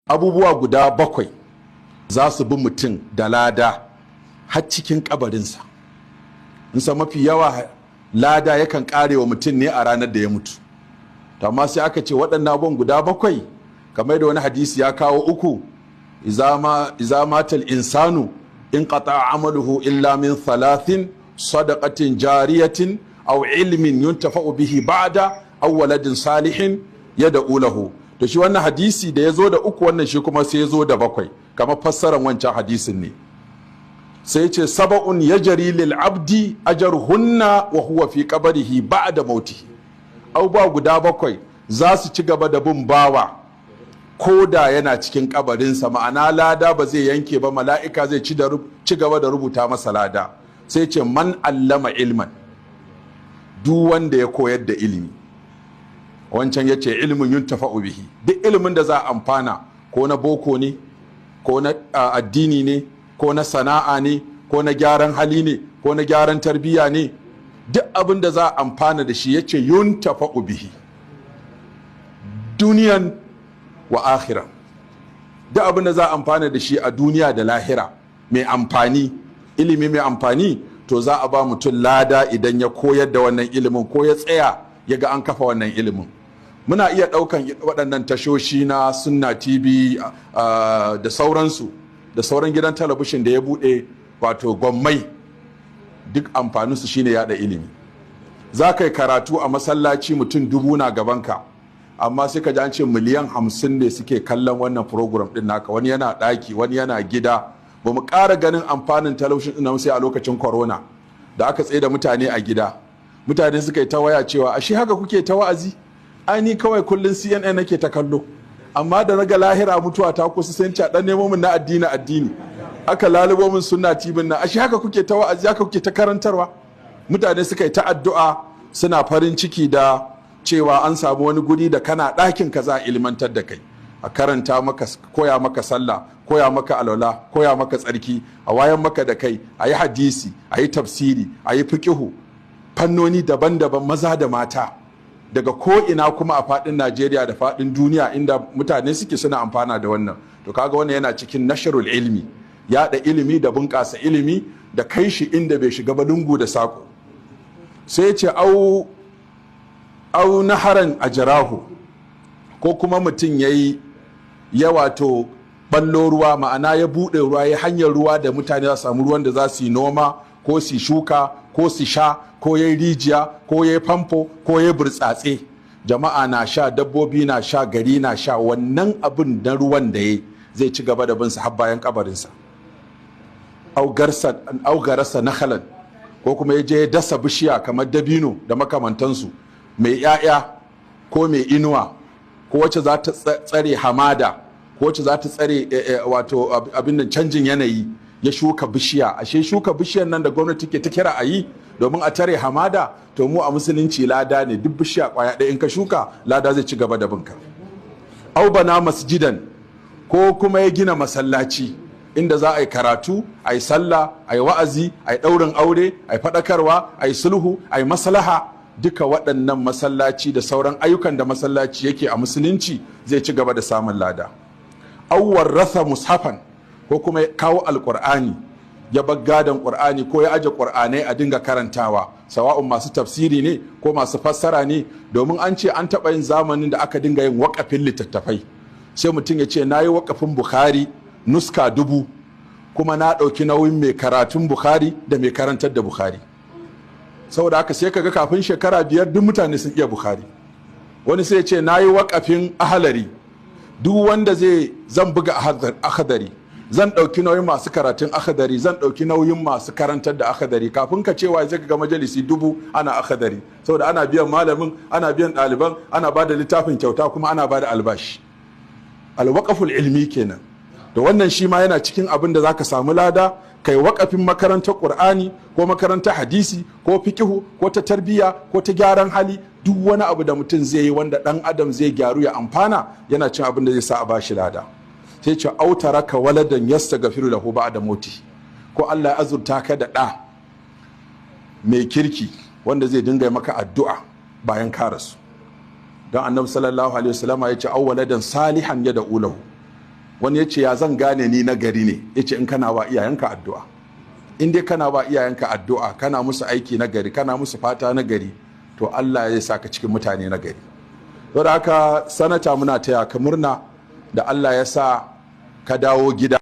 abubuwa guda 7 za su bi mutum da lada har cikin kabarinsa. Nsa mafi yawa lada yakan karewa mutum ne a ranar da ya mutu, amma sai aka ce waɗannan abubuwan guda 7 kamar da wani hadisi ya kawo 3: iza matal insanu in qata amaluhu illa min 3: sadaqatin jariyatin aw ilmin yuntafa'u bihi ba'da aw waladin salihin yad'u lahu. To shi wannan hadisi da ya zo da 3, wannan shi kuma sai ya zo da 7 kamar fassarar wancan hadisin ne. Sai ce 7 yajri lil abdi ajruhunna wa huwa fi qabrihi ba'da mautihi. Abubuwa guda 7 za su ci gaba da bin bawa ko da yana cikin kabarinsa, ma'ana lada ba zai yanke ba, mala'ika zai ci gaba da rubuta masa lada. Sai ce man allama ilman, duk wanda ya koyar da ilimi. Wancan ya ce ilimin yuntafa'u bihi, duk ilimin da za a amfana, ko na boko ne, ko na addini ne, ko na sana'a ne, ko na gyaran hali ne, ko na gyaran tarbiyya ne, duk abin da za a amfana da shi ya ce yuntafa'u bihi duniyan wa akhira. Duk abin da za a amfana da shi a duniya da lahira mai amfani, ilimi mai amfani, to za a ba mutum lada idan ya koyar da wannan ilimin ko ya tsaya ya ga an kafa wannan ilimin. Muna iya ɗaukan waɗannan tashoshi na Sunna TV da sauransu, da sauran gidan talabishin da ya buɗe, wato gwammai, duk amfaninsu shine yada ilimi. Za ka yi karatu a masallaci mutum 1000 na gabanka, amma sai ka ji an ce miliyan 50 ne suke kallon wannan program ɗin naka. Wani yana ɗaki, wani yana gida. Ba mu ƙara ganin amfanin talabishin ɗin sai a lokacin corona da aka tsaye da mutane a gida. Mutane suka yi ta waya cewa ashe haka kuke ta wa'azi? Ai ni kawai kullun CNN nake ta kallo, amma da naga lahira mutuwa ta kusa sai ta dan nemo min na addini aka lalubo min Sunna TV na. Ashe haka kuke ta wa'azi, haka kuke ta karantarwa? Mutane suka yi ta addu'a, suna farin ciki da cewa an samu wani guri da kana ɗakin ka za a ilmantar da kai, a karanta maka, koya maka sallah, koya maka alwala, koya maka tsarki, a wayan maka da kai, a yi hadisi, a yi tafsiri, a yi fiqihu, fannoni daban-daban, maza da mata, daga ko'ina kuma a faɗin Najeriya da faɗin duniya inda mutane suke suna amfana da wannan. To kaga wannan yana cikin nasharul ilmi, yaɗa ilimi da bunƙasa ilimi da kai shi inda bai shiga ba lungu da saƙo. Sai ce au naharan ajrahu, ko kuma mutum ya wato ballo ruwa, ma'ana ya buɗe ruwa, ya hanyar ruwa da mutane za su samu ruwan da za su yi noma ko su shuka ko su sha, ko ya yi rijiya ko ya yi famfo ko ya yi burtsatse. Jama'a na sha, dabbobi na sha, gari na sha. Wannan abin na ruwan da ya zai ci gaba da bin sa har bayan kabarinsa. Augarasa nakhalan, ko kuma ya je ya dasa bishiya kamar dabino da makamantansu, mai 'ya'ya ko mai inuwa, ko wacce za ta tsare hamada, ko wacce za ta tsare wato abin nan canjin yanayi. Ya shuka bishiya. Ashe shuka bishiyar nan da gwamnati ke ta kira a yi domin a tare hamada, to mu a musulunci lada ne. Duk bishiya kwaya ɗaya in ka shuka, lada zai ci gaba da binka. Au bana masjidan, ko kuma ya gina masallaci inda za a yi karatu, a yi sallah, a yi wa'azi, a yi ɗaurin aure, a yi faɗakarwa, a yi sulhu, a yi maslaha. Duka waɗannan masallaci da sauran ayyukan da masallaci yake a musulunci zai ci gaba da samun lada. Au warrasa mushafan, ko kuma ya kawo alƙur'ani, ya bar gadon ƙur'ani, ko ya aje ƙur'anai a dinga karantawa, sawa'un masu tafsiri ne ko masu fassara ne. Domin an ce an taɓa yin zamanin da aka dinga yin waƙafin littattafai. Sai mutum ya ce na yi waƙafin Bukhari nuska 1000, kuma na ɗauki nauyin mai karatun Bukhari da mai karantar da Bukhari. Saboda haka sai kaga kafin shekara 5 duk mutane sun iya Bukhari. Wani sai ya ce na yi waƙafin ahalari, duk wanda zan buga ahadari, zan ɗauki nauyin masu karatun akhadari, zan ɗauki nauyin masu karantar da akhadari. Kafin ka cewa zai ga majalisi 1000 ana akhadari, saboda ana biyan malamin, ana biyan ɗaliban, ana ba da littafin kyauta, kuma ana ba da albashi. Alwaƙaful ilmi kenan. Da wannan shi ma yana cikin abin da zaka samu lada. Kai waƙafin makarantar ƙur'ani ko makarantar hadisi ko fikihu ko ta tarbiyya ko ta gyaran hali. Duk wani abu da mutum zai yi wanda ɗan adam zai gyaru ya amfana, yana cin abin da zai sa a bashi lada. Sai ce autara ka waladan yastaghfiru lahu ba'da mauti, ko Allah ya azurta ka da ɗa mai kirki wanda zai dinga maka addu'a bayan ka rasu. Don Annabi sallallahu alaihi wasallam ya ce waladan salihan yad'u lahu, wani ya ce ya zan gane ni na gari ne, ya ce in kana wa iyayenka addu'a. In dai kana wa iyayenka addu'a, kana musu aiki na gari, kana musu fata na gari, to Allah ya saka cikin mutane na gari. Don haka sanata muna taya ka murna da Allah ya sa ka dawo gida.